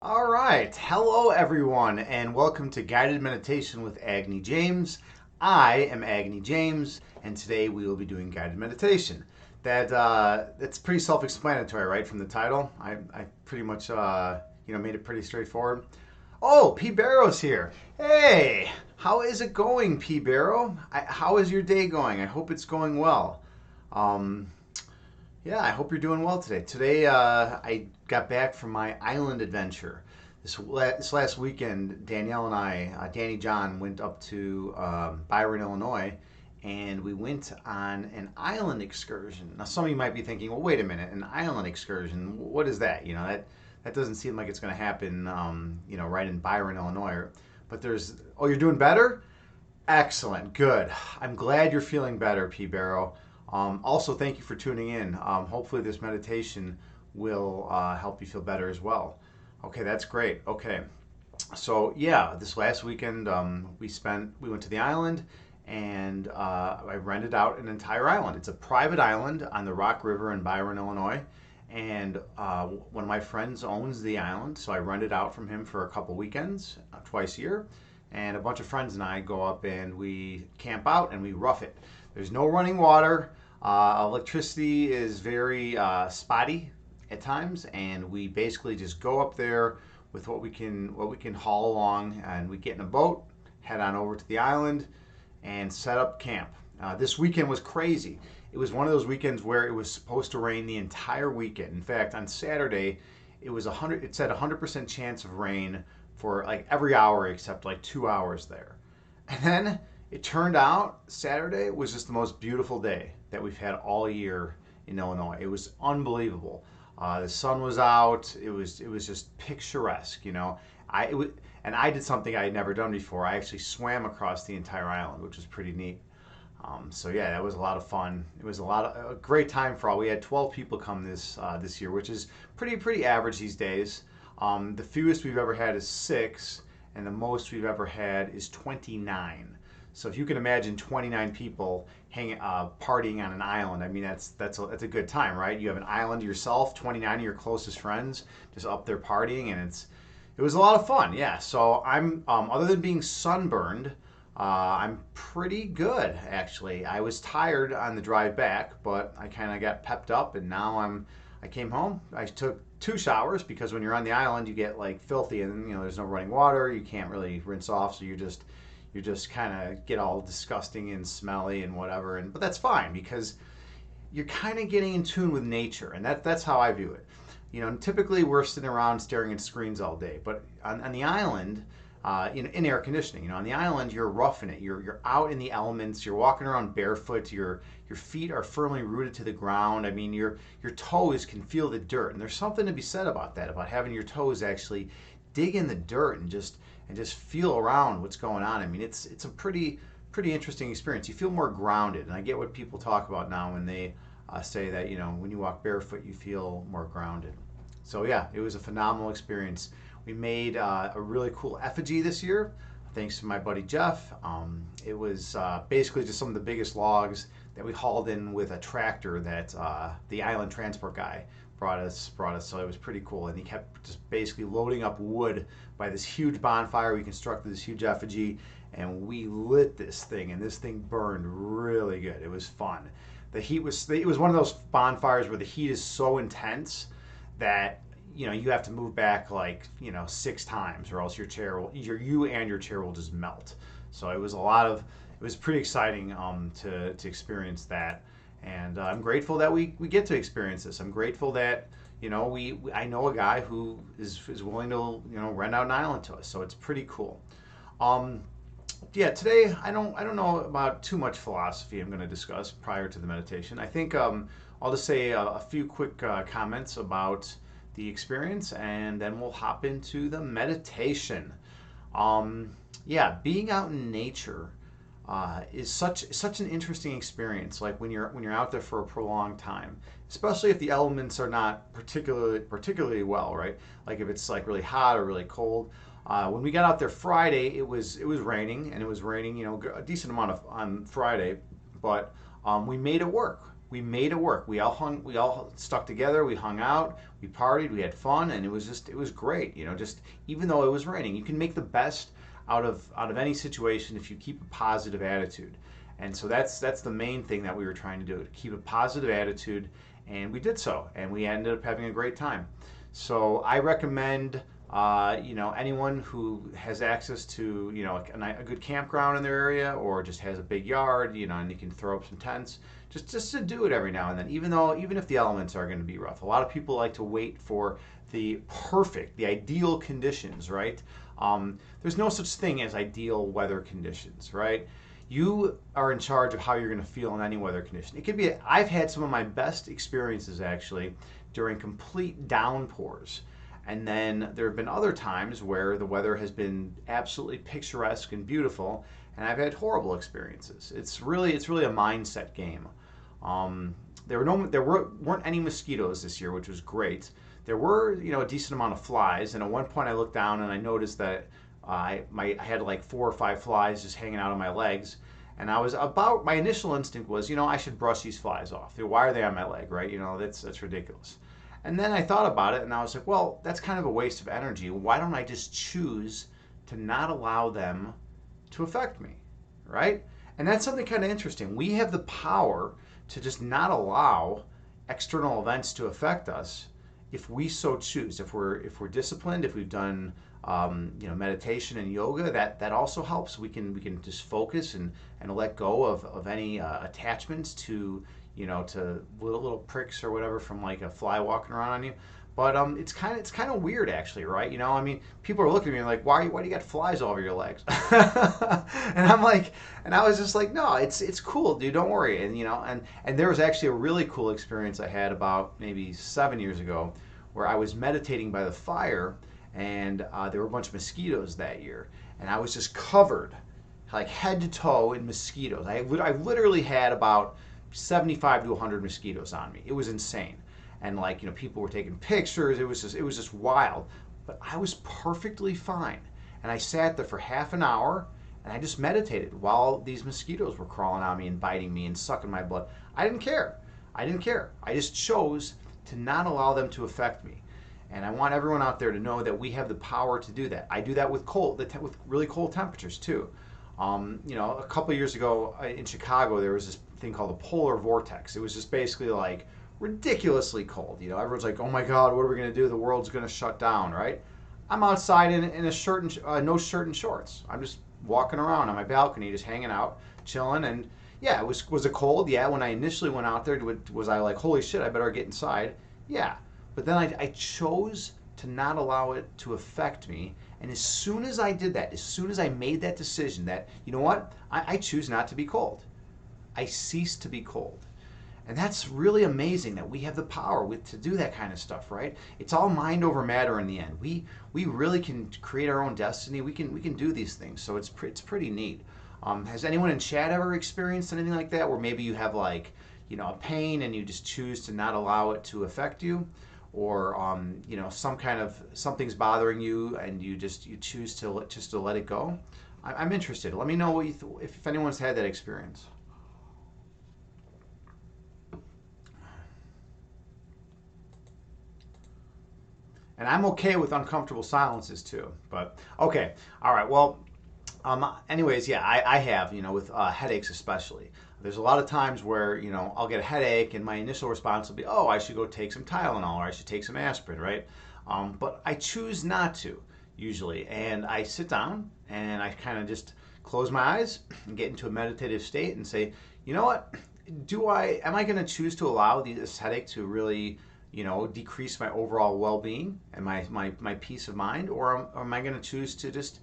All right. Hello, everyone, and welcome to Guided Meditation with Agni James. I am Agni James, and today we will be doing guided meditation. That's pretty self-explanatory, right, from the title. I pretty much made it pretty straightforward. Oh, P Barrow's here. Hey, how is it going, P Barrow? How is your day going? I hope it's going well. Um, yeah, I hope you're doing well today. Today, I got back from my island adventure. This last weekend, Danielle and I, Danny John, went up to Byron, Illinois, and we went on an island excursion. Now, some of you might be thinking, well, wait a minute, an island excursion? What is that? That doesn't seem like it's going to happen, right in Byron, Illinois. But you're doing better? Excellent, good. I'm glad you're feeling better, P. Barrow. Also, thank you for tuning in. Hopefully, this meditation will help you feel better as well. Okay, that's great. Okay, so yeah, this last weekend we went to the island and I rented out an entire island. It's a private island on the Rock River in Byron, Illinois, and one of my friends owns the island, so I rented out from him for a couple weekends, twice a year, and a bunch of friends and I go up and we camp out and we rough it. There's no running water. Electricity is very spotty at times, and we basically just go up there with what we can haul along, and we get in a boat, head on over to the island, and set up camp. This weekend was crazy. It was one of those weekends where it was supposed to rain the entire weekend. In fact, on Saturday, it said 100% chance of rain for like every hour except like 2 hours there. And then it turned out Saturday was just the most beautiful day that we've had all year in Illinois. It was unbelievable. The sun was out. It was just picturesque, you know. And I did something I had never done before. I actually swam across the entire island, which was pretty neat. So yeah, that was a lot of fun. It was a great time for all. We had 12 people come this year, which is pretty average these days. The fewest we've ever had is 6, and the most we've ever had is 29. So if you can imagine 29 people partying on an island, I mean that's a good time, right? You have an island to yourself, 29 of your closest friends just up there partying, and it was a lot of fun. Yeah. So I'm other than being sunburned, I'm pretty good actually. I was tired on the drive back, but I kind of got pepped up, and now I came home. I took 2 showers because when you're on the island, you get like filthy, and there's no running water. You can't really rinse off, so you just kind of get all disgusting and smelly and whatever. But that's fine because you're kind of getting in tune with nature, and that's how I view it. Typically we're sitting around staring at screens all day, but on the island, in air conditioning, on the island you're roughing it. You're out in the elements. You're walking around barefoot. Your feet are firmly rooted to the ground. I mean, your toes can feel the dirt, and there's something to be said about that, about having your toes actually dig in the dirt and just feel around what's going on. I mean, it's a pretty interesting experience. You feel more grounded, and I get what people talk about now when they say that when you walk barefoot, you feel more grounded. So yeah, it was a phenomenal experience. We made a really cool effigy this year, thanks to my buddy Jeff. It was basically just some of the biggest logs that we hauled in with a tractor that the island transport guy brought us. So it was pretty cool, and he kept just basically loading up wood by this huge bonfire. We constructed this huge effigy, and we lit this thing, and this thing burned really good. It was fun. It was one of those bonfires where the heat is so intense that you have to move back like 6 times, or else you and your chair will just melt. So it was pretty exciting to experience that, and I'm grateful that we get to experience this. I'm grateful that I know a guy who is willing to rent out an island to us. So it's pretty cool. Um, yeah, today I don't know about too much philosophy I'm going to discuss prior to the meditation. I think I'll just say a few quick comments about the experience, and then we'll hop into the meditation. Yeah, being out in nature is such an interesting experience. Like when you're out there for a prolonged time, especially if the elements are not particularly well, right? Like if it's like really hot or really cold. When we got out there Friday, it was raining, and it was raining a decent amount on Friday, but we made it work. we made it work. We all stuck together. We hung out. We partied. We had fun, and it was great. Just even though it was raining, you can make the best out of any situation if you keep a positive attitude. And so that's the main thing that we were trying to do, to keep a positive attitude, and we did so, and we ended up having a great time. So I recommend anyone who has access to a good campground in their area, or just has a big yard, and you can throw up some tents, just to do it every now and then, even if the elements are going to be rough. A lot of people like to wait for the ideal conditions, right? There's no such thing as ideal weather conditions, right? You are in charge of how you're going to feel in any weather condition. It could be, I've had some of my best experiences actually during complete downpours. And then there have been other times where the weather has been absolutely picturesque and beautiful, and I've had horrible experiences. It's really a mindset game. There weren't any mosquitoes this year, which was great. There were a decent amount of flies, and at one point I looked down and I noticed that I had like 4 or 5 flies just hanging out on my legs, and my initial instinct was, I should brush these flies off. Why are they on my leg, right? That's ridiculous. And then I thought about it and I was like, well, that's kind of a waste of energy. Why don't I just choose to not allow them to affect me, right? And that's something kind of interesting. We have the power to just not allow external events to affect us if we so choose. If we're disciplined, if we've done meditation and yoga, that also helps. We can just focus and let go of any attachments to little pricks or whatever from like a fly walking around on you. But it's kind of weird actually, right? I mean, people are looking at me like, why do you got flies all over your legs? And I'm like, and I was just like, no, it's cool, dude. Don't worry. And there was actually a really cool experience I had about maybe 7 years ago, where I was meditating by the fire, and there were a bunch of mosquitoes that year, and I was just covered like head to toe in mosquitoes. I literally had about 75 to 100 mosquitoes on me. It was insane. And people were taking pictures. It was just wild. But I was perfectly fine. And I sat there for half an hour and I just meditated while these mosquitoes were crawling on me and biting me and sucking my blood. I didn't care. I just chose to not allow them to affect me. And I want everyone out there to know that we have the power to do that. I do that with with really cold temperatures too. A couple of years ago in Chicago, there was this thing called the polar vortex. It was just basically like ridiculously cold. Everyone's like, "Oh my God, what are we going to do? The world's going to shut down, right?" I'm outside in a shirt and no shirt and shorts. I'm just walking around on my balcony, just hanging out, chilling. And yeah, was it cold? Yeah. When I initially went out there, was I like, "Holy shit, I better get inside"? Yeah. But then I chose to not allow it to affect me. And as soon as I did that, as soon as I made that decision that, you know what, I choose not to be cold, I cease to be cold. And that's really amazing that we have the power to do that kind of stuff, right? It's all mind over matter in the end. We really can create our own destiny. We can do these things. So it's pretty neat. Has anyone in chat ever experienced anything like that, where maybe you have like a pain and you just choose to not allow it to affect you, or something's bothering you and you choose to let it go? I'm interested. Let me know what if anyone's had that experience. And I'm okay with uncomfortable silences too. But okay, all right. Well, anyways, yeah, I have, with headaches especially. There's a lot of times where, I'll get a headache and my initial response will be, oh, I should go take some Tylenol, or I should take some aspirin, right? But I choose not to usually. And I sit down and I kind of just close my eyes and get into a meditative state and say, you know what? Am I going to choose to allow this headache to really, decrease my overall well-being and my peace of mind? Or am I going to choose to just,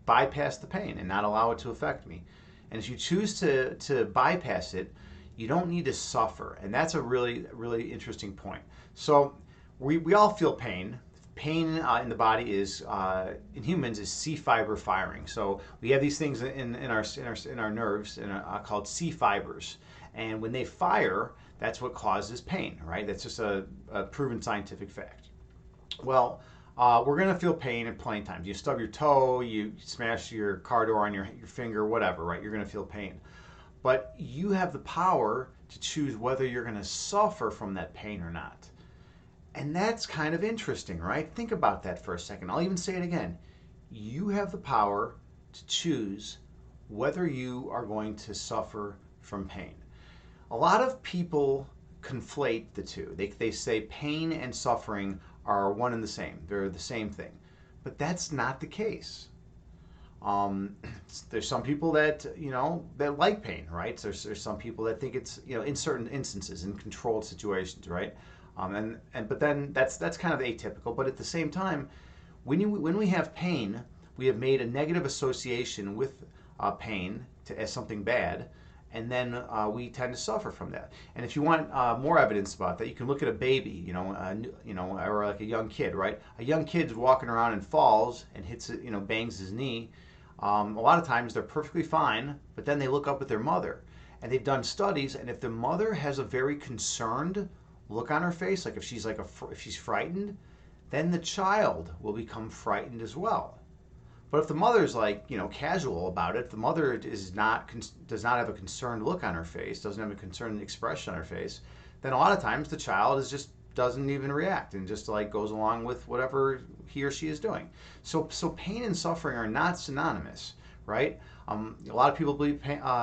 bypass the pain and not allow it to affect me? And if you choose to bypass it, you don't need to suffer. And that's a really, really interesting point. So we all feel pain. Pain in the body is, in humans, is C fiber firing. So we have these things in our nerves called C fibers. And when they fire, that's what causes pain, right? That's just a proven scientific fact. Well, we're going to feel pain plenty of times. You stub your toe, you smash your car door on your finger, whatever, right? You're going to feel pain. But you have the power to choose whether you're going to suffer from that pain or not. And that's kind of interesting, right? Think about that for a second. I'll even say it again. You have the power to choose whether you are going to suffer from pain. A lot of people conflate the two. They say pain and suffering are one and the same, they're the same thing. But that's not the case. Um, there's some people that that like pain, right? There's some people that think it's in certain instances, in controlled situations, right? And but then that's kind of atypical. But at the same time, when we have pain, we have made a negative association with pain as something bad, and then we tend to suffer from that. And if you want more evidence about that, you can look at a baby, or like a young kid, right? A young kid's walking around and falls and hits it, bangs his knee. A lot of times they're perfectly fine, but then they look up at their mother, and they've done studies, and if the mother has a very concerned look on her face, like if she's frightened, then the child will become frightened as well. But if the mother's casual about it, the mother does not have a concerned look on her face, doesn't have a concerned expression on her face, then a lot of times the child doesn't even react and just goes along with whatever he or she is doing. So pain and suffering are not synonymous, right? A lot of people believe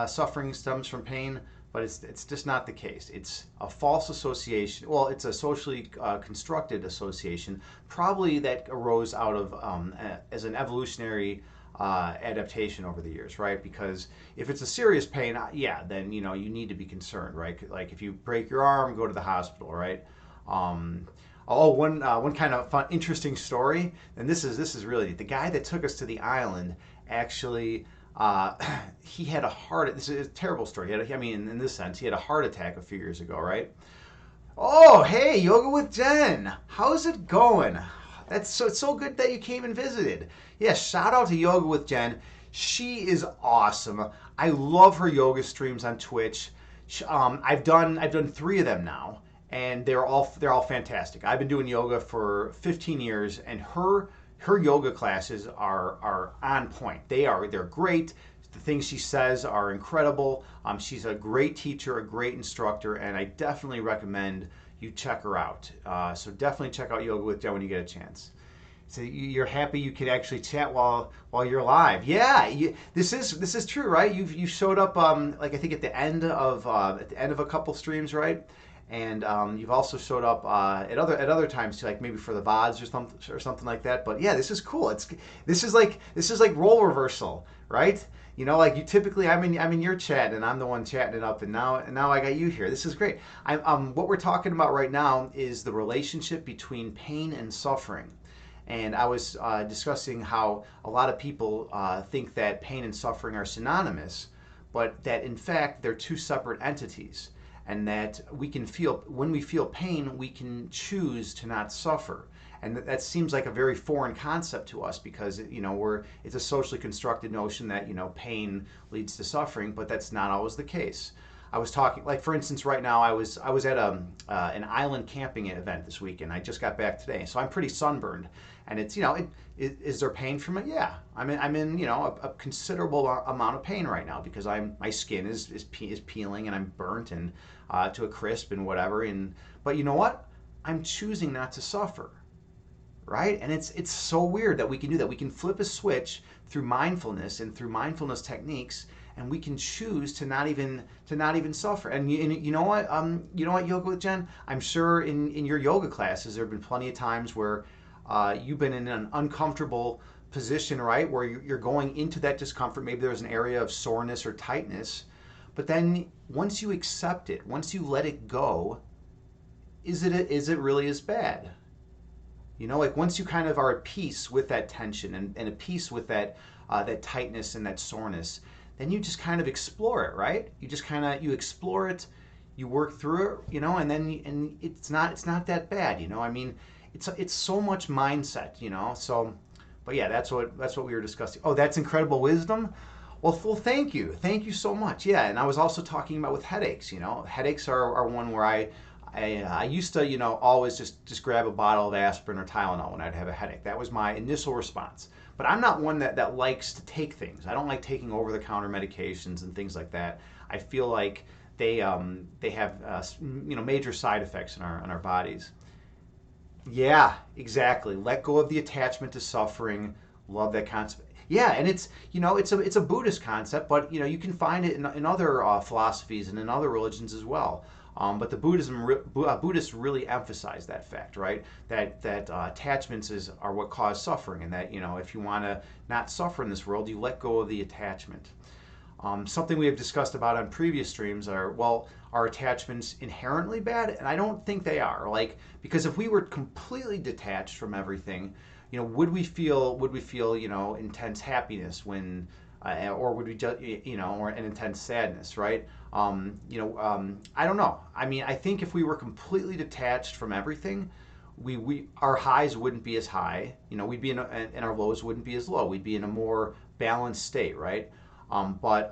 suffering stems from pain, but it's just not the case. It's a false association. Well, it's a socially constructed association, probably that arose out of as an evolutionary adaptation over the years, right? Because if it's a serious pain, yeah, then you need to be concerned, right? Like if you break your arm, go to the hospital, right? One kind of fun, interesting story, and this is really neat. The guy that took us to the island actually. He had a heart. This is a terrible story. In this sense, he had a heart attack a few years ago, right? Oh, hey, Yoga with Jen. How's it going? It's so good that you came and visited. Yeah, shout out to Yoga with Jen. She is awesome. I love her yoga streams on Twitch. I've done 3 of them now, and they're all fantastic. I've been doing yoga for 15 years, and her yoga classes are on point. They're great. The things she says are incredible. She's a great teacher, a great instructor, and I definitely recommend you check her out. So definitely check out Yoga with Jen when you get a chance. So you're happy you can actually chat while you're live. Yeah, this is true, right? You showed up I think at the end of a couple streams, right? And you've also showed up at other times too, like maybe for the VODs or something like that. But yeah, this is cool. This is like role reversal, right? Like you typically I'm in your chat and I'm the one chatting it up, and now I got you here. This is great. What we're talking about right now is the relationship between pain and suffering. And I was discussing how a lot of people think that pain and suffering are synonymous, but that in fact they're 2 separate entities. And that when we feel pain, we can choose to not suffer. And that seems like a very foreign concept to us because it's a socially constructed notion that pain leads to suffering, but that's not always the case. I was talking, like for instance, right now I was at an island camping event this weekend. I just got back today, so I'm pretty sunburned, and it's is there pain from it? Yeah, I'm in a considerable amount of pain right now because my skin is peeling and I'm burnt and to a crisp and whatever. But you know what? I'm choosing not to suffer, right? And it's so weird that we can do that. We can flip a switch through mindfulness and through mindfulness techniques, and we can choose to not even suffer. And you know what? Yoga with Jen, I'm sure in your yoga classes there have been plenty of times where you've been in an uncomfortable position, right? Where you're going into that discomfort. Maybe there's an area of soreness or tightness, but then once you accept it, once you let it go, is it really as bad? Like once you kind of are at peace with that tension and at peace with that tightness and that soreness, then you just kind of explore it, right? You explore it, you work through it, and it's not that bad, it's so much mindset, So, but yeah, that's what we were discussing. Oh, that's incredible wisdom. Well, thank you so much. Yeah, and I was also talking about with headaches. Headaches are one where I used to always just grab a bottle of aspirin or Tylenol when I'd have a headache. That was my initial response. But I'm not one that likes to take things. I don't like taking over-the-counter medications and things like that. I feel like they have major side effects in our bodies. Yeah, exactly. Let go of the attachment to suffering. Love that concept. Yeah, and it's a Buddhist concept, but you can find it in other philosophies and in other religions as well. But the Buddhists really emphasize that fact, right? That attachments are what cause suffering, and that if you want to not suffer in this world, you let go of the attachment. Something we have discussed about on previous streams are, well, are attachments inherently bad? And I don't think they are. Like, because if we were completely detached from everything, would we feel intense happiness when, or would we just or an intense sadness, right? I don't know. I mean, I think if we were completely detached from everything, we our highs wouldn't be as high. We'd be and our lows wouldn't be as low. We'd be in a more balanced state, right? But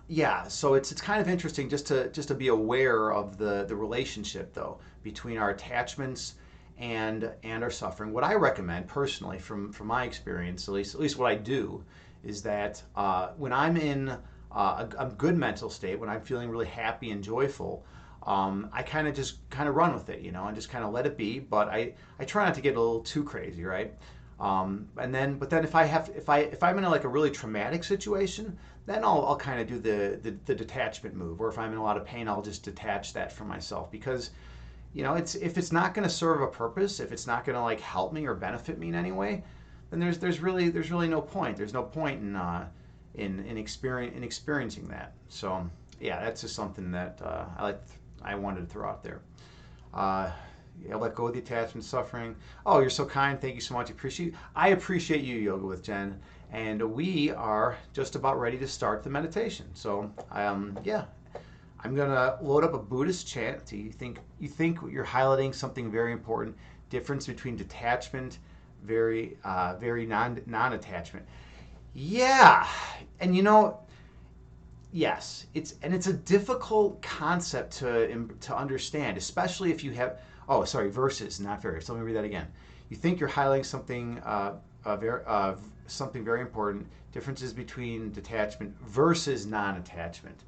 yeah, so it's kind of interesting just to be aware of the relationship though between our attachments and our suffering. What I recommend personally, from my experience, at least what I do, is that when I'm in a good mental state, when I'm feeling really happy and joyful, I kind of run with it, and just kind of let it be. But I try not to get a little too crazy, right? But then if I'm in like a really traumatic situation, then I'll kind of do the detachment move. Or if I'm in a lot of pain, I'll just detach that from myself, because if it's not going to serve a purpose, if it's not going to like help me or benefit me in any way, then there's really no point. There's no point in experiencing that. So yeah, that's just something that I wanted to throw out there. Uh, yeah, let go of the attachment, suffering. Oh, you're so kind. Thank you so much. I appreciate you, Yoga with Jen. And we are just about ready to start the meditation. So yeah, I'm gonna load up a Buddhist chant. You think you're highlighting something very important? Difference between detachment, very non-attachment. Yeah, and yes, it's a difficult concept to understand, especially if you have. Oh, sorry, versus, not very. So let me read that again. You think you're highlighting something very important. Differences between detachment versus non-attachment.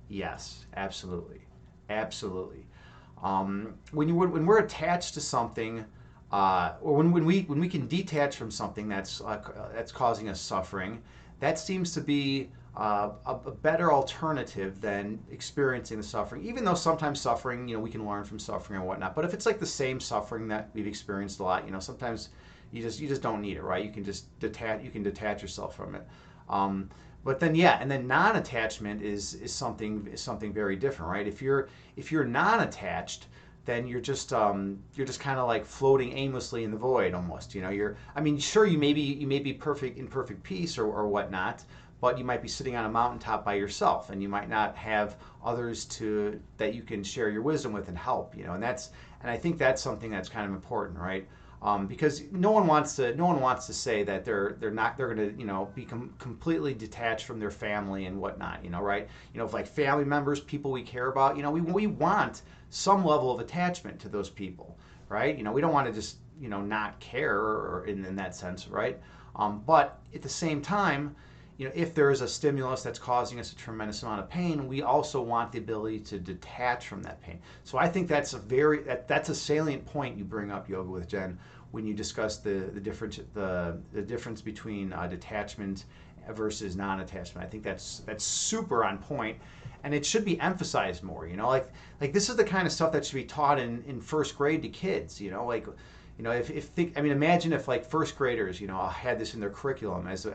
Yes, absolutely, absolutely. When we're attached to something, or when we can detach from something that's causing us suffering, that seems to be a better alternative than experiencing the suffering. Even though sometimes suffering, we can learn from suffering and whatnot. But if it's like the same suffering that we've experienced a lot, sometimes you just don't need it, right? You can just detach. You can detach yourself from it. Um, but then yeah, and then non-attachment is something very different, right? If you're non-attached, then you're just kind of like floating aimlessly in the void almost. I mean, sure, you may be perfect in perfect peace or whatnot, but you might be sitting on a mountaintop by yourself, and you might not have others that you can share your wisdom with and help. And I think that's something that's kind of important, right? Because no one wants to say that they're going to become completely detached from their family and whatnot, right? If like family members, people we care about, we want some level of attachment to those people, right? We don't want to just not care, or in that sense, right? But at the same time, if there is a stimulus that's causing us a tremendous amount of pain, we also want the ability to detach from that pain. So I think that's a salient point you bring up, Yoga with Jen, when you discuss the difference between detachment versus non-attachment. I think that's super on point, and it should be emphasized more. Like this is the kind of stuff that should be taught in first grade to kids. Imagine if like first graders, had this in their curriculum as it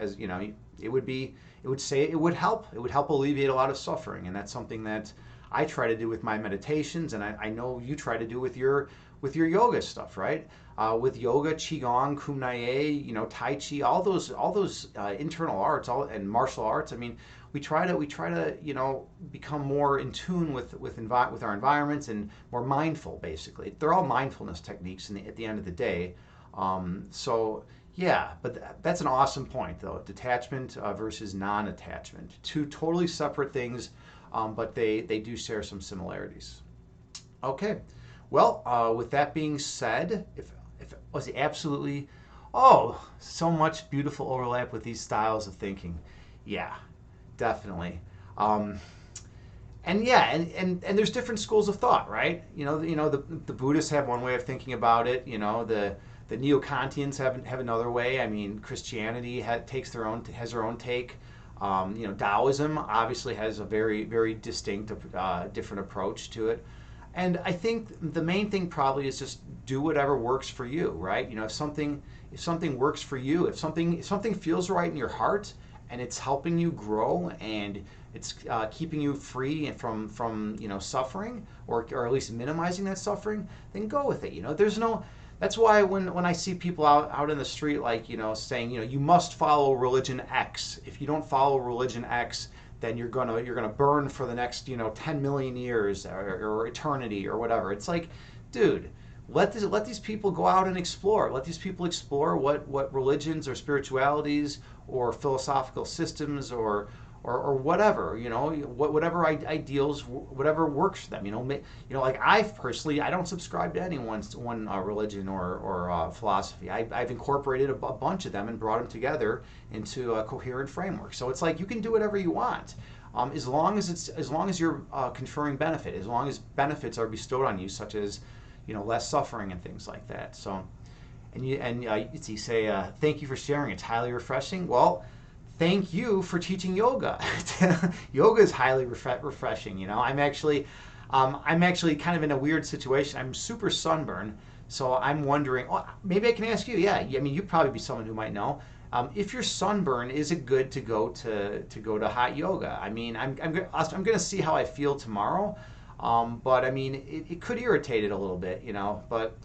would help alleviate a lot of suffering. And that's something that I try to do with my meditations, and I know you try to do with your yoga stuff, right? With yoga, qigong, kumnaye, tai chi, all those internal arts, and martial arts. I mean, we try to become more in tune with our environments, and more mindful. Basically, they're all mindfulness techniques at the end of the day. So yeah, but that's an awesome point, though. Detachment versus non-attachment, two totally separate things, but they do share some similarities. Okay, well, with that being said, if was it absolutely, oh, so much beautiful overlap with these styles of thinking. Yeah, definitely. Um, And yeah, and there's different schools of thought, right? The Buddhists have one way of thinking about it. The neo-Kantians have another way. I mean, Christianity has their own take. Taoism obviously has a very very distinct, different approach to it. And I think the main thing probably is just do whatever works for you, right? If something works for you, if something feels right in your heart, and it's helping you grow, and it's keeping you free and from suffering, or at least minimizing that suffering, then go with it. There's no. That's why when I see people out in the street, like, saying, you must follow religion X. If you don't follow religion X, then you're gonna burn for the next 10 million years, or eternity, or whatever. It's like, dude, let these people go out and explore. Let these people explore what religions or spiritualities or philosophical systems, or whatever, whatever ideals, whatever works for them. Like I personally, I don't subscribe to any one religion or philosophy. I've incorporated a bunch of them and brought them together into a coherent framework. So it's like you can do whatever you want, as long as you're conferring benefit, as long as benefits are bestowed on you, such as less suffering and things like that. So, you say, thank you for sharing. It's highly refreshing. Well, thank you for teaching yoga. Yoga is highly refreshing. I'm actually kind of in a weird situation. I'm super sunburned, so I'm wondering. Oh, maybe I can ask you. Yeah, I mean, you'd probably be someone who might know. If you're sunburned, is it good to go to hot yoga? I mean, I'm going to see how I feel tomorrow, but I mean, it could irritate it a little bit, but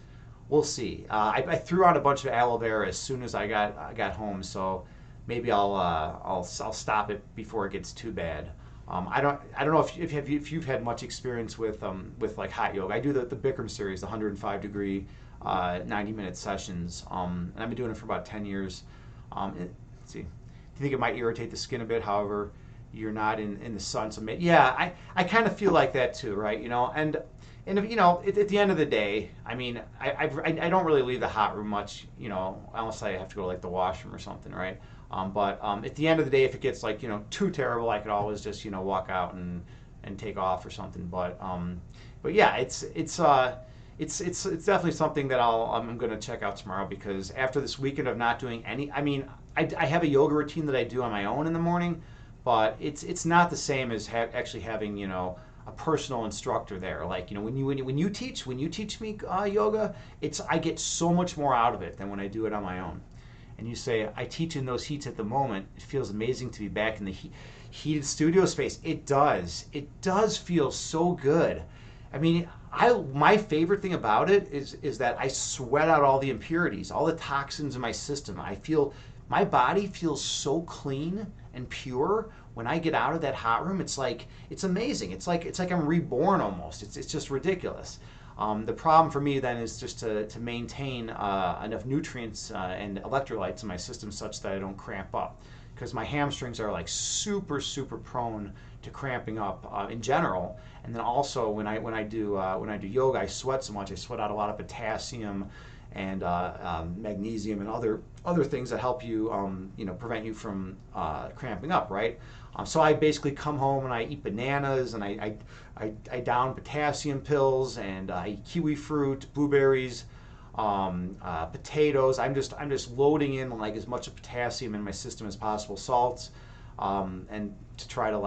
we'll see. I threw out a bunch of aloe vera as soon as I got home, so maybe I'll stop it before it gets too bad. I don't know if you've had much experience with like hot yoga. I do the Bikram series, the 105 degree 90-minute sessions, and I've been doing it for about 10 years. Let's see. Do you think it might irritate the skin a bit? However, you're not in the sun, so yeah, I kind of feel like that too, right? And if, at the end of the day, I mean, I don't really leave the hot room much, unless I have to go to like the washroom or something, right? But at the end of the day, if it gets like too terrible, I could always just walk out and take off or something. But yeah, it's definitely something that I'm going to check out tomorrow, because after this weekend of not doing any, I mean, I have a yoga routine that I do on my own in the morning, but it's not the same as actually having a personal instructor there. Like when you teach me yoga, I get so much more out of it than when I do it on my own. And you say, I teach in those heats at the moment. It feels amazing to be back in the heated studio space. It does feel so good. I mean, my favorite thing about it is that I sweat out all the impurities, all the toxins in my system. I feel my body feels so clean and pure when I get out of that hot room. It's amazing. It's like I'm reborn almost. It's just ridiculous. The problem for me then is just to maintain enough nutrients and electrolytes in my system such that I don't cramp up, because my hamstrings are like super super prone to cramping up in general. And then also when I do yoga, I sweat so much. I sweat out a lot of potassium and magnesium and other things that help you prevent you from cramping up, right? So I basically come home and I eat bananas, and I down potassium pills, and I eat kiwi fruit, blueberries, potatoes. I'm just loading in like as much of potassium in my system as possible, salts, and to try to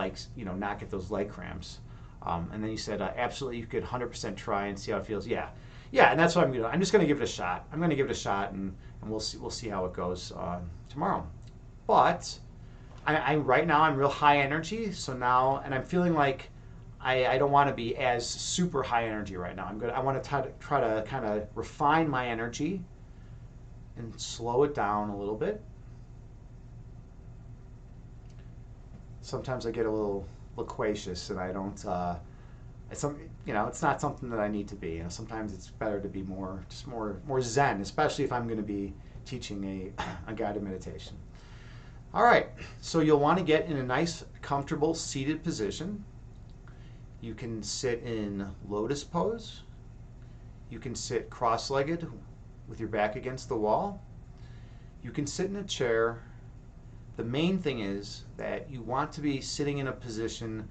not get those leg cramps. And then you said absolutely you could 100% try and see how it feels. Yeah, and that's what I'm gonna do. I'm just gonna give it a shot. I'm gonna give it a shot, and we'll see how it goes tomorrow. But I right now I'm real high energy, so now, and I'm feeling like I don't want to be as super high energy right now. I want to try to kind of refine my energy and slow it down a little bit. Sometimes I get a little loquacious, and I don't. It's not something that I need to be. Sometimes it's better to be more zen, especially if I'm going to be teaching a guided meditation. All right, so you'll want to get in a nice, comfortable, seated position. You can sit in lotus pose. You can sit cross-legged with your back against the wall. You can sit in a chair. The main thing is that you want to be sitting in a position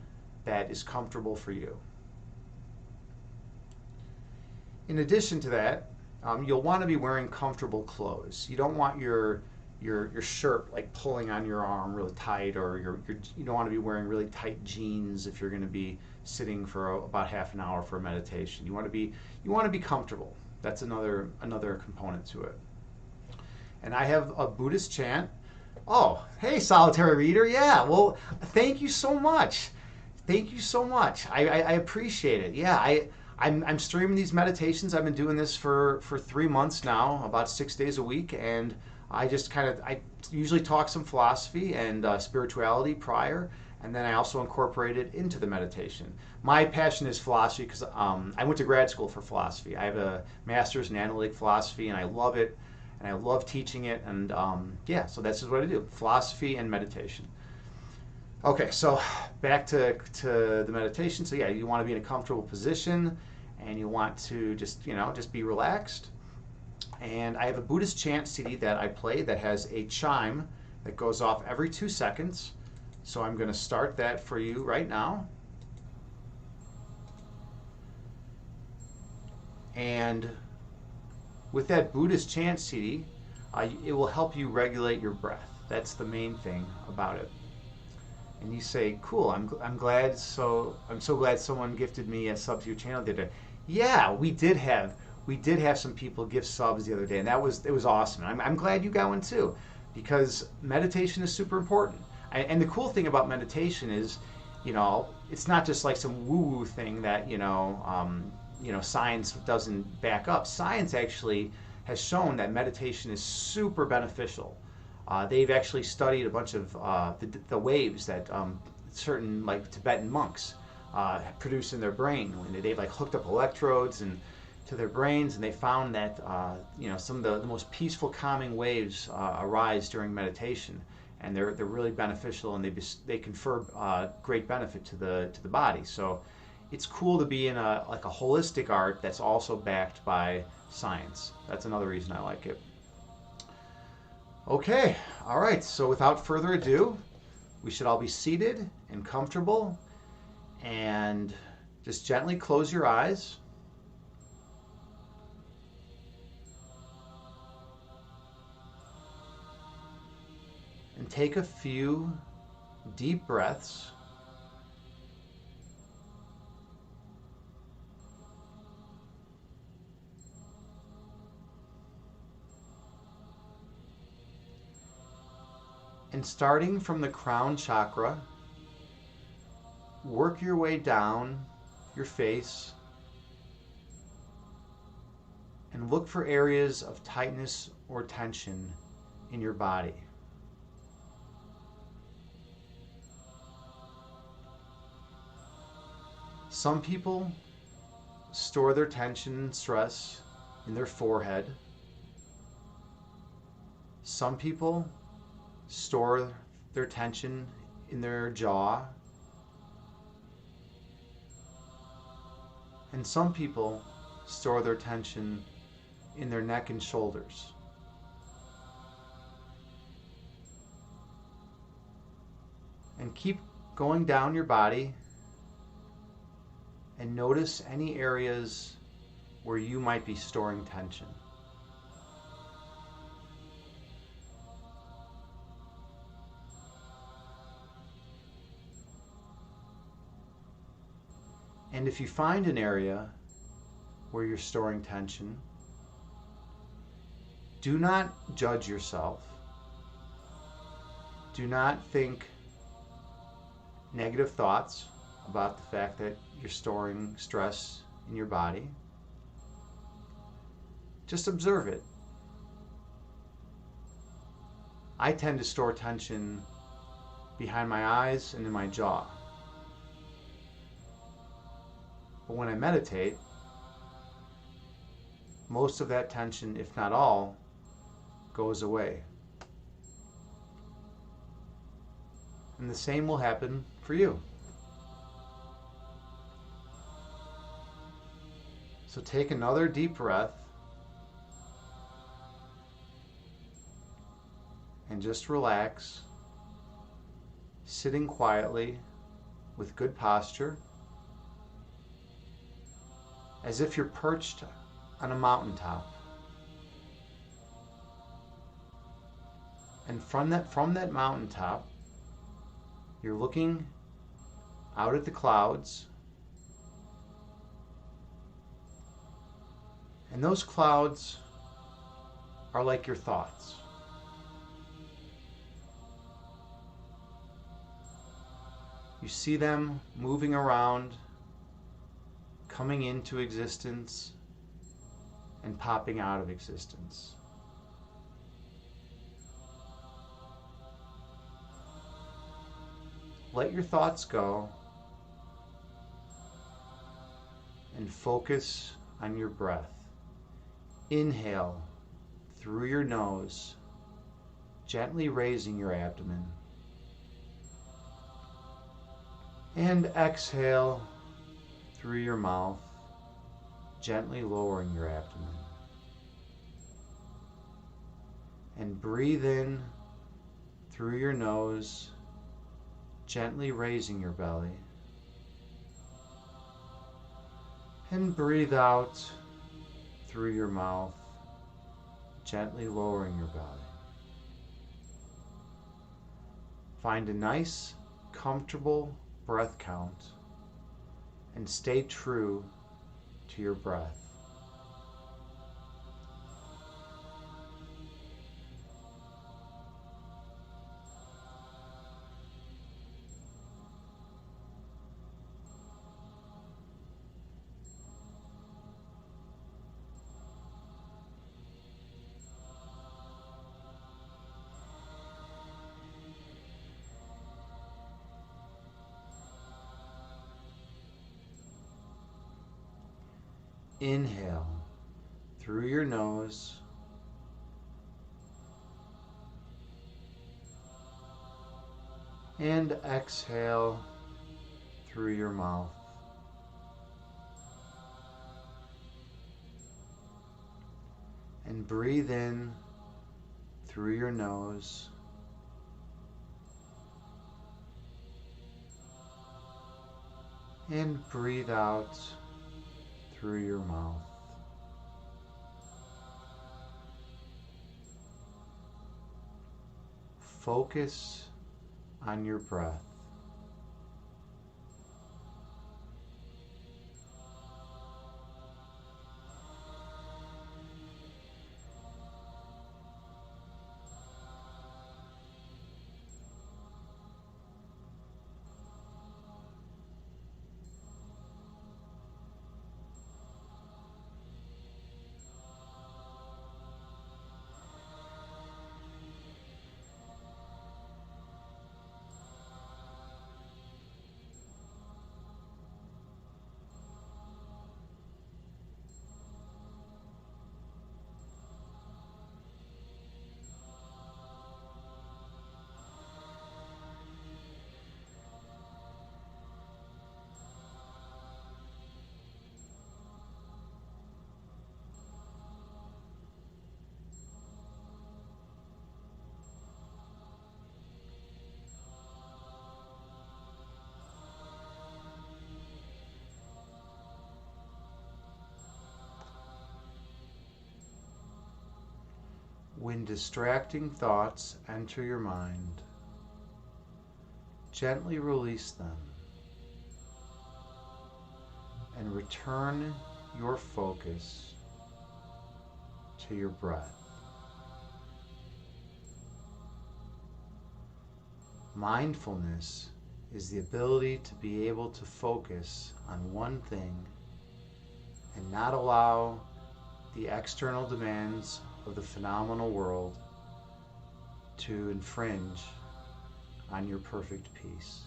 that is comfortable for you. In addition to that, you'll want to be wearing comfortable clothes. You don't want your shirt like pulling on your arm really tight, or you don't want to be wearing really tight jeans if you're going to be sitting for about half an hour for a meditation. You want to be comfortable. That's another component to it. And I have a Buddhist chant. Oh, hey, solitary reader. Yeah, well, thank you so much. Thank you so much. I appreciate it. Yeah, I'm streaming these meditations. I've been doing this for 3 months now, about 6 days a week, and I usually talk some philosophy and spirituality prior, and then I also incorporate it into the meditation. My passion is philosophy because I went to grad school for philosophy. I have a master's in analytic philosophy, and I love it, and I love teaching it, and yeah, so that's just what I do: philosophy and meditation. Okay, so back to the meditation. So yeah, you want to be in a comfortable position, and you want to just be relaxed. And I have a Buddhist chant CD that I play that has a chime that goes off every 2 seconds. So I'm going to start that for you right now. And with that Buddhist chant CD, it will help you regulate your breath. That's the main thing about it. And you say, "Cool, I'm glad. I'm so glad someone gifted me a sub to your channel the other day." Yeah, we did have some people give subs the other day, and it was awesome. I'm glad you got one too, because meditation is super important. And the cool thing about meditation is, it's not just like some woo-woo thing that science doesn't back up. Science actually has shown that meditation is super beneficial. They've actually studied a bunch of the waves that certain like Tibetan monks produce in their brain. They've like hooked up electrodes to their brains, and they found that some of the most peaceful, calming waves arise during meditation, and they're really beneficial, and they confer great benefit to the body. So it's cool to be in a holistic art that's also backed by science. That's another reason I like it. Okay, all right, so without further ado, we should all be seated and comfortable, and just gently close your eyes. And take a few deep breaths. And starting from the crown chakra, work your way down your face and look for areas of tightness or tension in your body. Some people store their tension and stress in their forehead. Some people store their tension in their jaw. And some people store their tension in their neck and shoulders. And keep going down your body and notice any areas where you might be storing tension. And if you find an area where you're storing tension, do not judge yourself. Do not think negative thoughts about the fact that you're storing stress in your body. Just observe it. I tend to store tension behind my eyes and in my jaw. But when I meditate, most of that tension, if not all, goes away. And the same will happen for you. So take another deep breath and just relax, sitting quietly with good posture, as if you're perched on a mountaintop. And from that mountaintop, you're looking out at the clouds. And those clouds are like your thoughts. You see them moving around, coming into existence, and popping out of existence. Let your thoughts go and focus on your breath. Inhale through your nose, gently raising your abdomen. And exhale through your mouth, gently lowering your abdomen. And breathe in through your nose, gently raising your belly. And breathe out through your mouth, gently lowering your belly. Find a nice, comfortable breath count and stay true to your breath. Inhale through your nose, and exhale through your mouth. And breathe in through your nose, and breathe out through your mouth. Focus on your breath. When distracting thoughts enter your mind, gently release them and return your focus to your breath. Mindfulness is the ability to be able to focus on one thing and not allow the external demands of the phenomenal world to infringe on your perfect peace.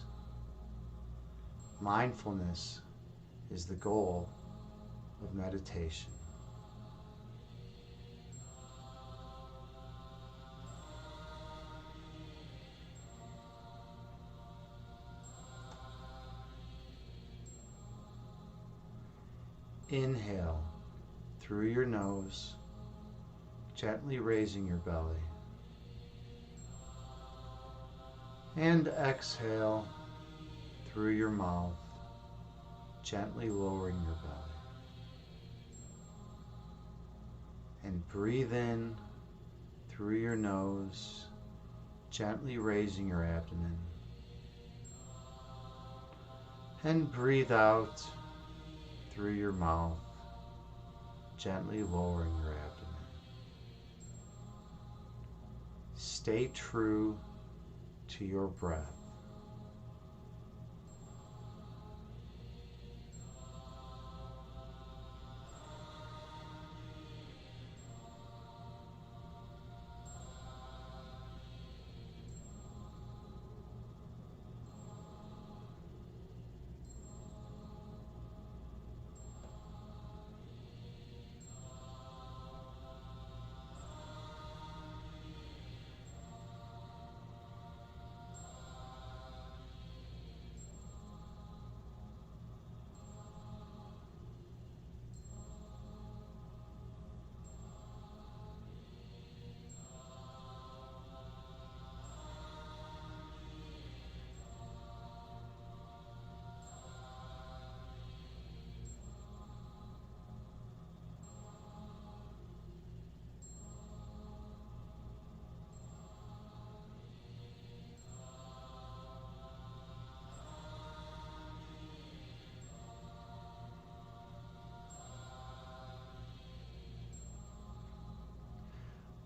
Mindfulness is the goal of meditation. Inhale through your nose, gently raising your belly. And exhale through your mouth, gently lowering your belly. And breathe in through your nose, gently raising your abdomen. And breathe out through your mouth, gently lowering your abdomen. Stay true to your breath.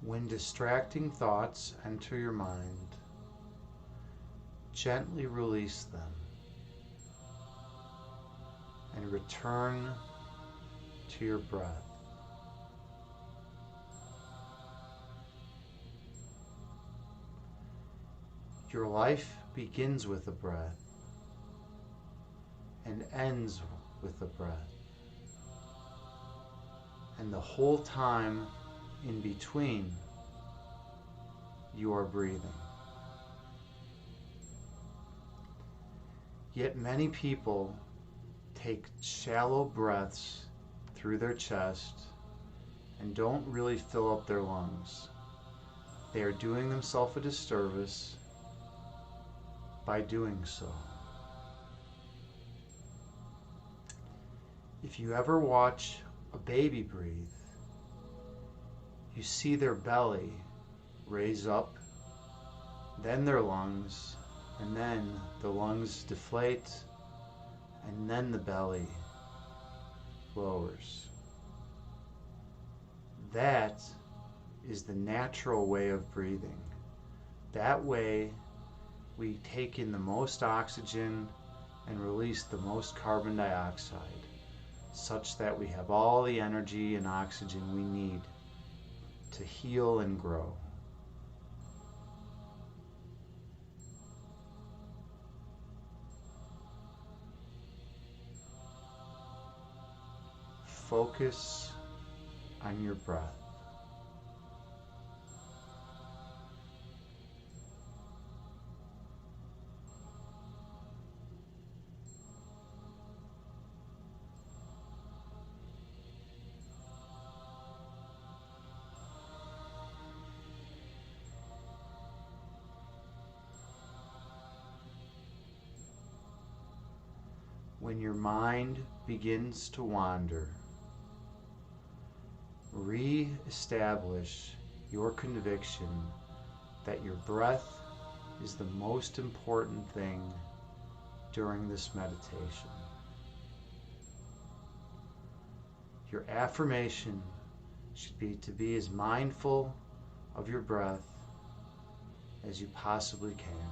When distracting thoughts enter your mind, gently release them and return to your breath. Your life begins with a breath and ends with a breath. And the whole time in between, you are breathing. Yet many people take shallow breaths through their chest and don't really fill up their lungs. They are doing themselves a disservice by doing so. If you ever watch a baby breathe, you see their belly raise up, then their lungs, and then the lungs deflate, and then the belly lowers. That is the natural way of breathing. That way we take in the most oxygen and release the most carbon dioxide, such that we have all the energy and oxygen we need to heal and grow. Focus on your breath. When your mind begins to wander, re-establish your conviction that your breath is the most important thing during this meditation. Your affirmation should be to be as mindful of your breath as you possibly can.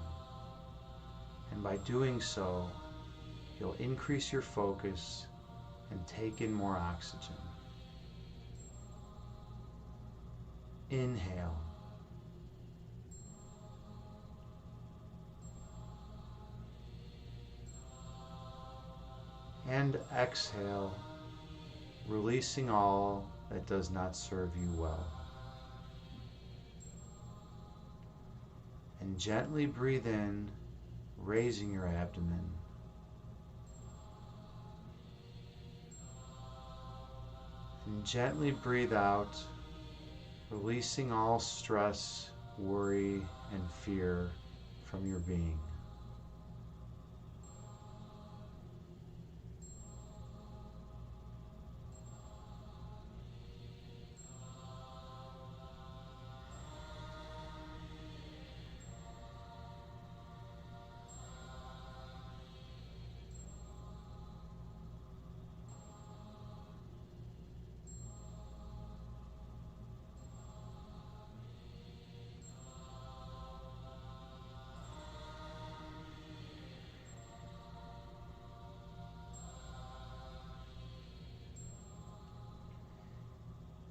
And by doing so, you'll increase your focus and take in more oxygen. Inhale. And exhale, releasing all that does not serve you well. And gently breathe in, raising your abdomen. And gently breathe out, releasing all stress, worry, and fear from your being.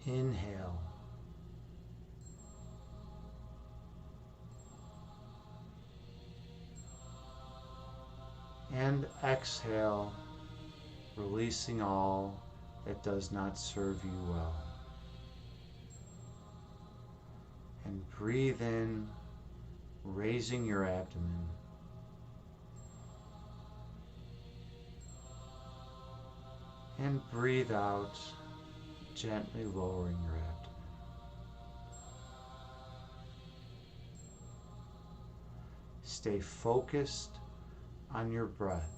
Inhale. And exhale, releasing all that does not serve you well. And breathe in, raising your abdomen. And breathe out, gently lowering your abdomen. Stay focused on your breath.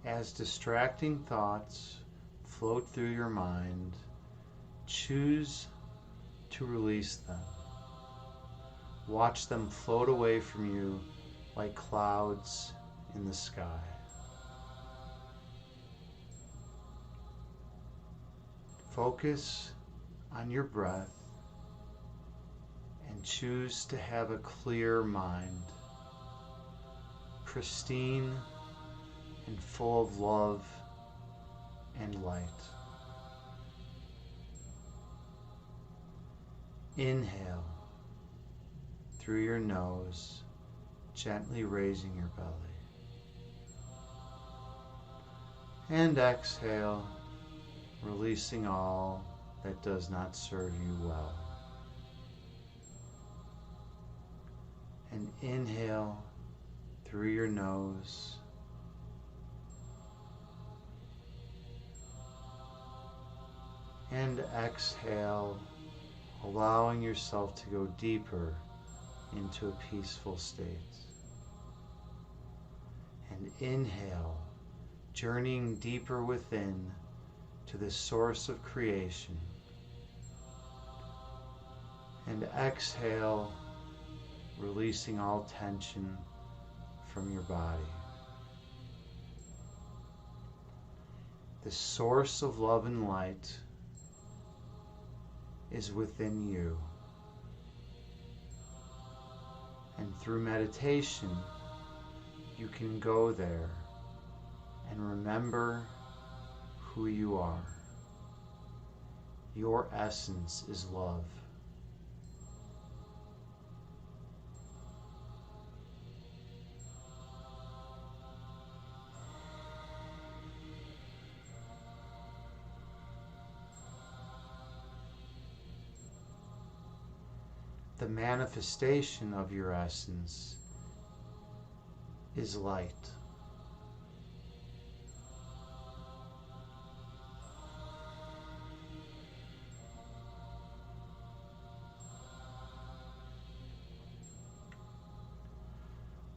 As distracting thoughts float through your mind, choose to release them. Watch them float away from you like clouds in the sky. Focus on your breath and choose to have a clear mind, pristine and full of love and light. Inhale through your nose, gently raising your belly. And exhale, releasing all that does not serve you well. And inhale through your nose, and exhale, allowing yourself to go deeper into a peaceful state. And inhale, journeying deeper within to the source of creation. And exhale, releasing all tension from your body. The source of love and light is within you. And through meditation, you can go there and remember who you are. Your essence is love. The manifestation of your essence is light.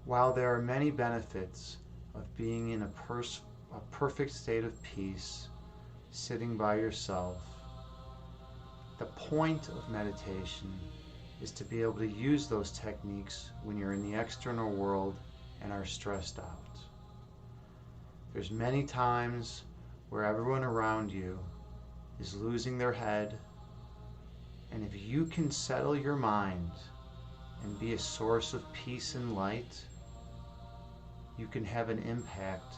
While there are many benefits of being in a perfect state of peace, sitting by yourself, the point of meditation is to be able to use those techniques when you're in the external world and are stressed out. There's many times where everyone around you is losing their head, and if you can settle your mind and be a source of peace and light, you can have an impact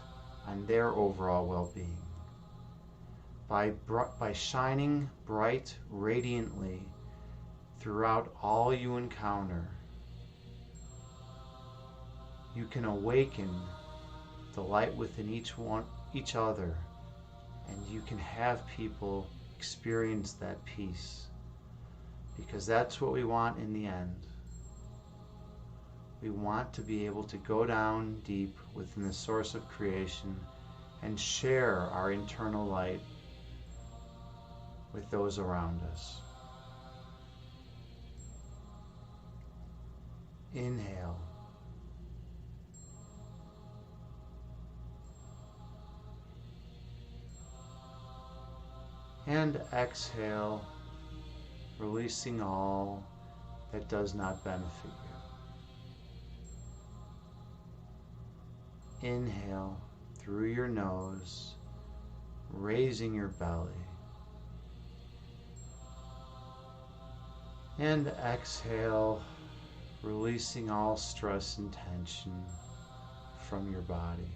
on their overall well-being. By shining bright, radiantly throughout all you encounter, you can awaken the light within each other, and you can have people experience that peace, because that's what we want in the end. We want to be able to go down deep within the source of creation and share our internal light with those around us. Inhale. And exhale, releasing all that does not benefit you. Inhale through your nose, raising your belly. And exhale, releasing all stress and tension from your body.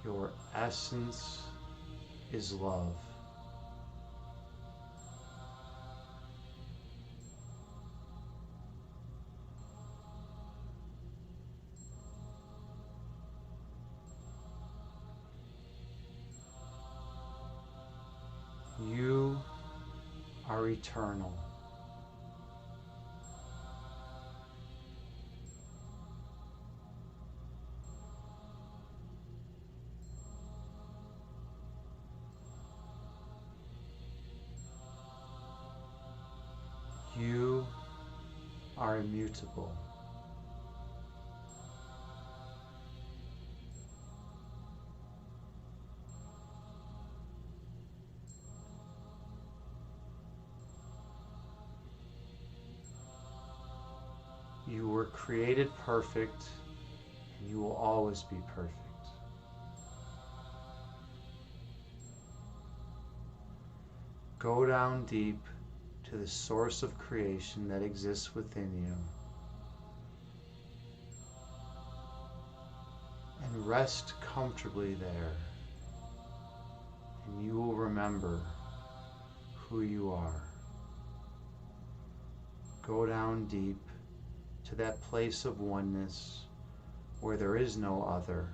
Your essence is love. You are eternal. You are immutable. You were created perfect, and you will always be perfect. Go down deep to the source of creation that exists within you, and rest comfortably there, and you will remember who you are. Go down deep to that place of oneness where there is no other,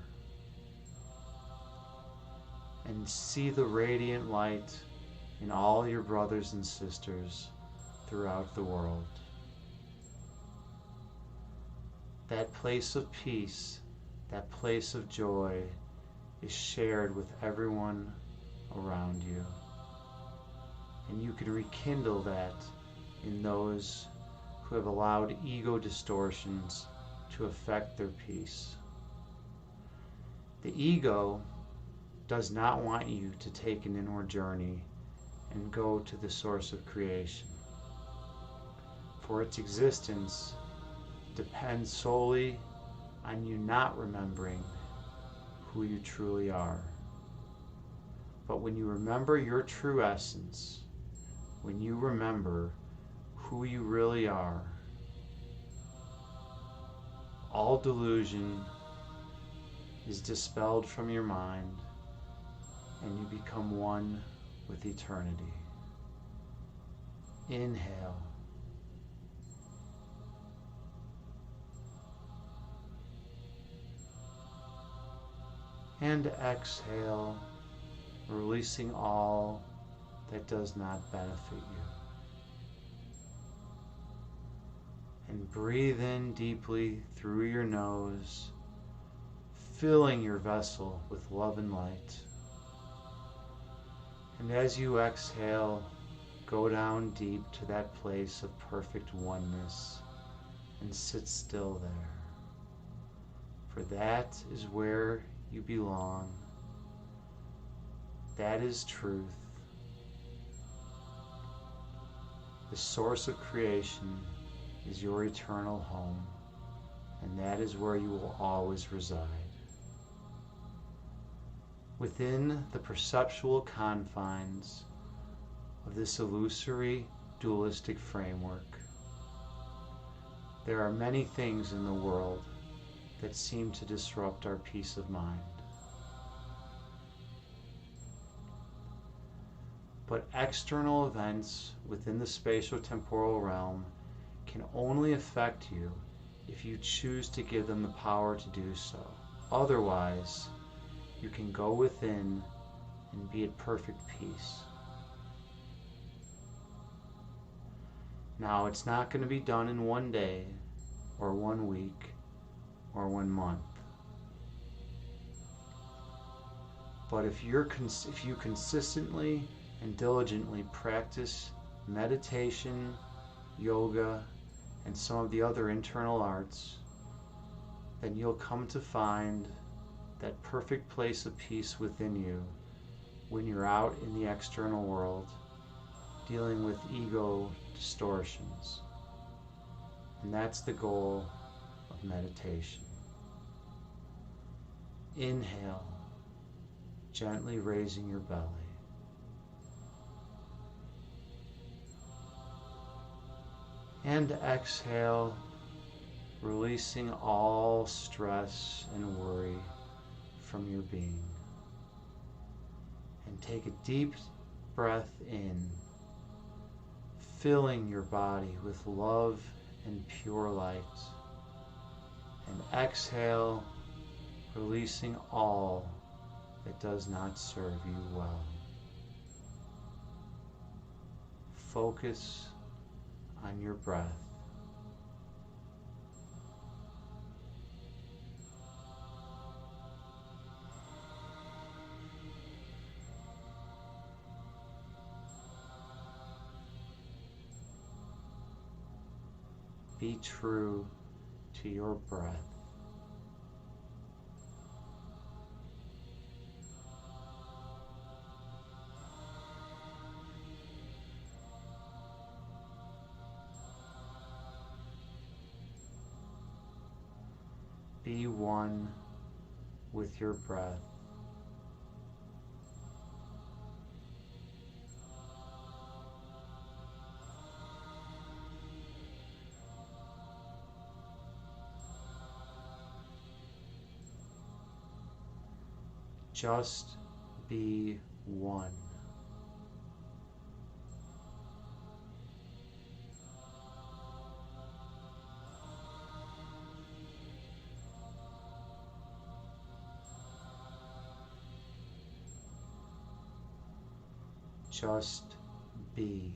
and see the radiant light in all your brothers and sisters throughout the world. That place of peace, that place of joy is shared with everyone around you, and you can rekindle that in those who have allowed ego distortions to affect their peace. The ego does not want you to take an inward journey and go to the source of creation, for its existence depends solely on you not remembering who you truly are. But when you remember your true essence, when you remember who you really are, all delusion is dispelled from your mind, and you become one with eternity. Inhale. And exhale, releasing all that does not benefit you. And breathe in deeply through your nose, filling your vessel with love and light. And as you exhale, go down deep to that place of perfect oneness and sit still there. For that is where you belong. That is truth. The source of creation is your eternal home, and that is where you will always reside. Within the perceptual confines of this illusory dualistic framework, there are many things in the world that seem to disrupt our peace of mind. But external events within the spatio-temporal realm can only affect you if you choose to give them the power to do so. Otherwise, you can go within and be at perfect peace. Now, it's not going to be done in one day, or 1 week, or 1 month. But if you consistently and diligently practice meditation, yoga, and some of the other internal arts, then you'll come to find that perfect place of peace within you when you're out in the external world dealing with ego distortions. And that's the goal of meditation. Inhale, gently raising your belly. And exhale, releasing all stress and worry from your being. And take a deep breath in, filling your body with love and pure light. And exhale, releasing all that does not serve you well. Focus on your breath. Be true to your breath. Be one with your breath. Just be one. Just be.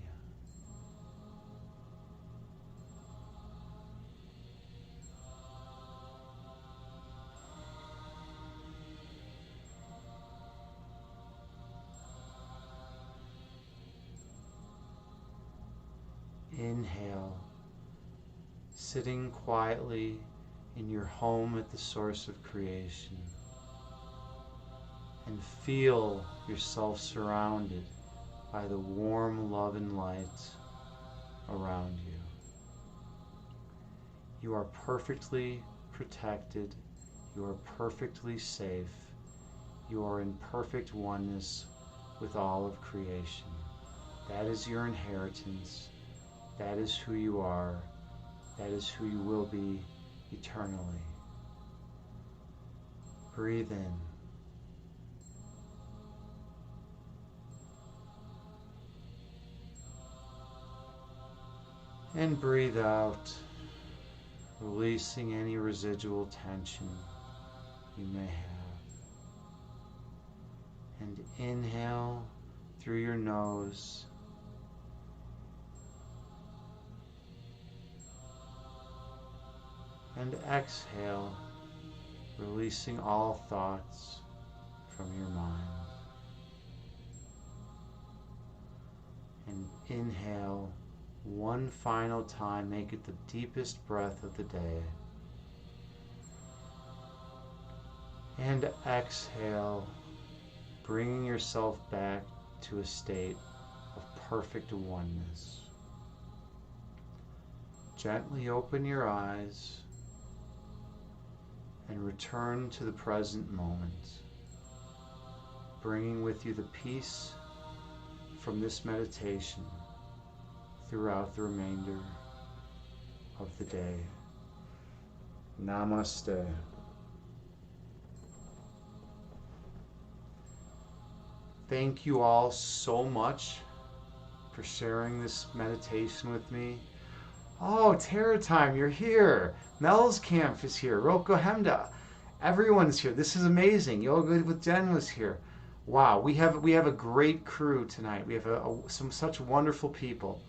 Inhale, sitting quietly in your home at the source of creation, and feel yourself surrounded by the warm love and light around you. You are perfectly protected. You are perfectly safe. You are in perfect oneness with all of creation. That is your inheritance. That is who you are. That is who you will be eternally. Breathe in. And breathe out, releasing any residual tension you may have. And inhale through your nose. And exhale, releasing all thoughts from your mind. And inhale one final time, make it the deepest breath of the day. And exhale, bringing yourself back to a state of perfect oneness. Gently open your eyes and return to the present moment, bringing with you the peace from this meditation throughout the remainder of the day. Namaste. Thank you all so much for sharing this meditation with me. Oh, Terra Time, you're here. Mel's Camp is here. Roko Hemda. Everyone's here. This is amazing. Yoga with Jen was here. Wow, we have a great crew tonight. We have some such wonderful people.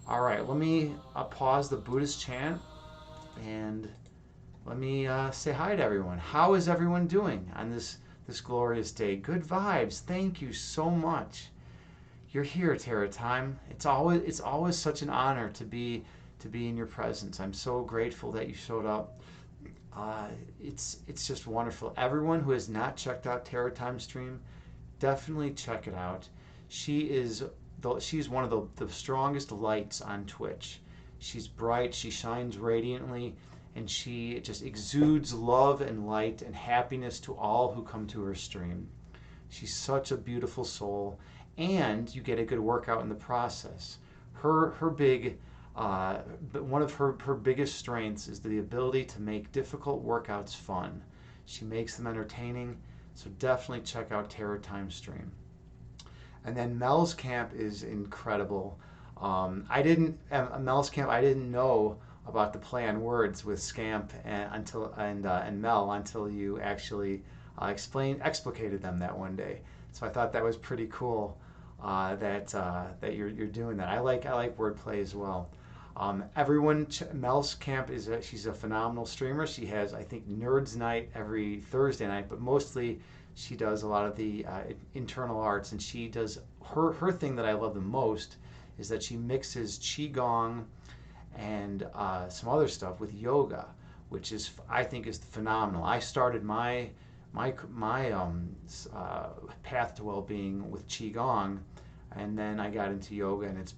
All right, let me pause the Buddhist chant and let me say hi to everyone. How is everyone doing on this glorious day? Good vibes. Thank you so much. You're here, Terra Time. It's always such an honor to be in your presence. I'm so grateful that you showed up. Uh, it's just wonderful. Everyone who has not checked out Terra Time stream, definitely check it out. She is she's one of the strongest lights on Twitch. She's bright, she shines radiantly, and she just exudes love and light and happiness to all who come to her stream. She's such a beautiful soul, and you get a good workout in the process. Her big one of her biggest strengths is the ability to make difficult workouts fun. She makes them entertaining, so definitely check out Terror Time Stream. And then Mel's Camp is incredible. I didn't Mel's Camp. I didn't know about the play on words with Scamp and Mel until you actually explicated them that one day. So I thought that was pretty cool that you're doing that. I like wordplay as well. Mel's Camp she's a phenomenal streamer. She has, I think, Nerds Night every Thursday night, but mostly she does a lot of the internal arts, and she does her thing that I love the most is that she mixes qigong and some other stuff with yoga, which is I think is phenomenal. I started my path to well-being with qigong, and then I got into yoga, and it's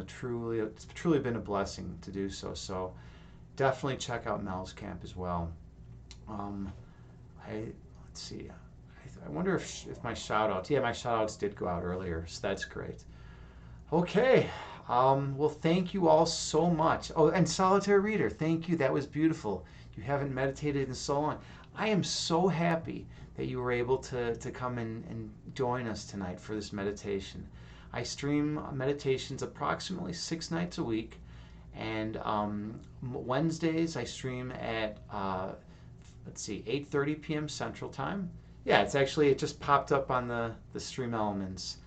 truly been a blessing to do so. So definitely check out Mel's Camp as well. Um, let's see. I wonder if my shout outs, yeah, my shout outs did go out earlier, so that's great. Okay. Well, thank you all so much. Oh, and Solitary Reader, thank you. That was beautiful. You haven't meditated in so long. I am so happy that you were able to come and join us tonight for this meditation. I stream meditations approximately 6 nights a week, and Wednesdays I stream at let's see, 8:30 p.m. Central Time. Yeah, it just popped up on the Stream Elements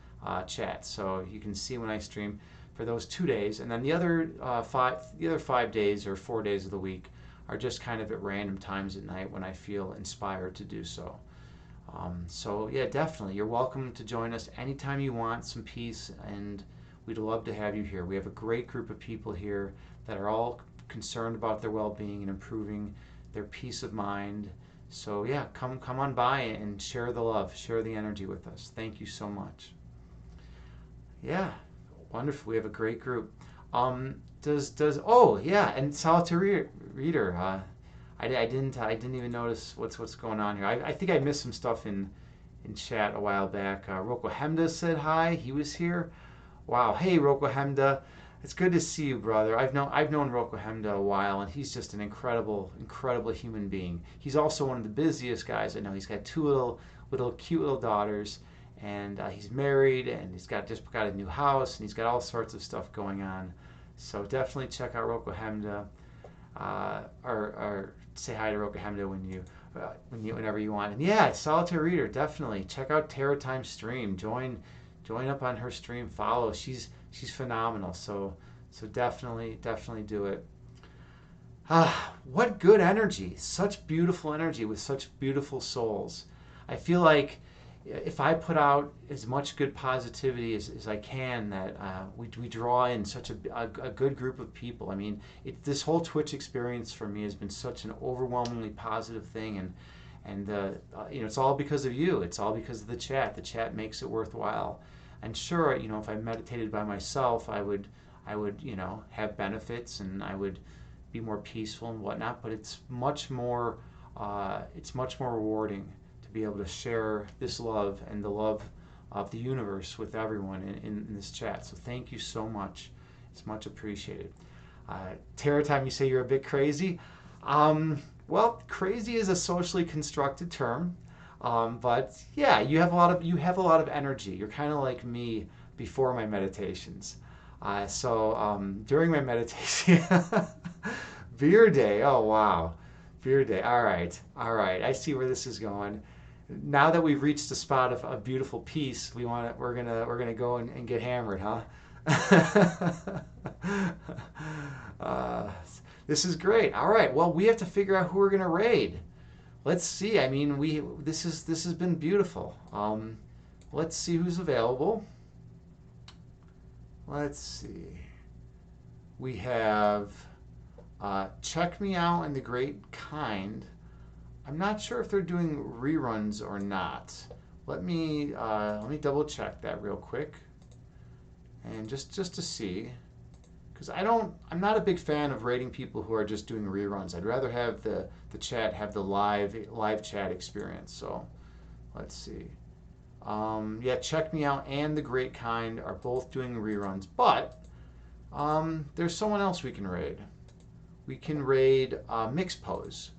chat, so you can see when I stream for those 2 days, and then the other 5 days or 4 days of the week are just kind of at random times at night when I feel inspired to do so. So yeah, definitely, you're welcome to join us anytime you want some peace, and we'd love to have you here. We have a great group of people here that are all concerned about their well-being and improving their peace of mind. So yeah, come on by and share the love, share the energy with us. Thank you so much. Yeah, wonderful. We have a great group. Does oh yeah, and Solitary Reader. I didn't even notice what's going on here. I think I missed some stuff in chat a while back. Roko Hemda said hi. He was here. Wow. Hey, Roko Hemda. It's good to see you, brother. I've known Roko Hemda a while, and he's just an incredible human being. He's also one of the busiest guys I know. He's got two little cute little daughters, and he's married, and he's just got a new house, and he's got all sorts of stuff going on. So definitely check out Roko Hemda, or say hi to Roko Hemda whenever you want. And yeah, Solitary Reader, definitely check out Terra Time Stream. Join up on her stream. Follow. She's phenomenal. So definitely do it. What good energy! Such beautiful energy with such beautiful souls. I feel like if I put out as much good positivity as I can, that we draw in such a good group of people. I mean, this whole Twitch experience for me has been such an overwhelmingly positive thing, and it's all because of you. It's all because of the chat. The chat makes it worthwhile. And sure, if I meditated by myself, I would have benefits, and I would be more peaceful and whatnot. But it's much more rewarding to be able to share this love and the love of the universe with everyone in this chat. So thank you so much. It's much appreciated. Terra Time, you say you're a bit crazy. Well, crazy is a socially constructed term. But yeah, you have a lot of energy. You're kind of like me before my meditations. So during my meditation, beer day. Oh wow, beer day. All right, all right. I see where this is going. Now that we've reached the spot of beautiful peace, we're gonna go and get hammered, huh? uh, this is great. All right. Well, we have to figure out who we're gonna raid. Let's see. I mean, we this has been beautiful. Let's see who's available. Let's see. We have Check Me Out and the Great Kind. I'm not sure if they're doing reruns or not. Let me double check that real quick, and just to see, because I'm not a big fan of rating people who are just doing reruns. I'd rather have the chat have the live chat experience. So let's see. Yeah, Check Me Out and The Great Kind are both doing reruns, but there's someone else we can raid. We can raid Mix Pose.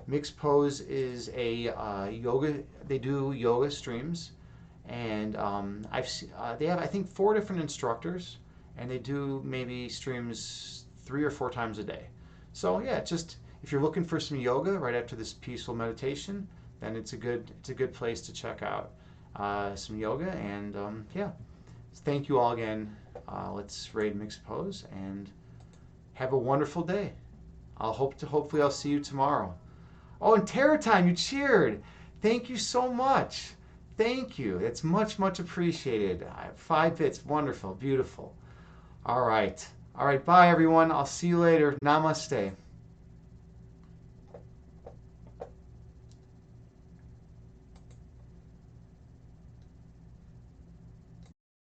Mix Pose is a yoga. They do yoga streams, and they have, I think, 4 different instructors, and they do maybe streams 3 or 4 times a day. So yeah, just if you're looking for some yoga right after this peaceful meditation, then it's a good place to check out some yoga. And yeah, thank you all again. Let's raid Mixed Pose and have a wonderful day. Hopefully I'll see you tomorrow. Oh, and Terror Time, you cheered. Thank you so much. Thank you. It's much, much appreciated. 5 bits. Wonderful. Beautiful. All right. All right. Bye, everyone. I'll see you later. Namaste.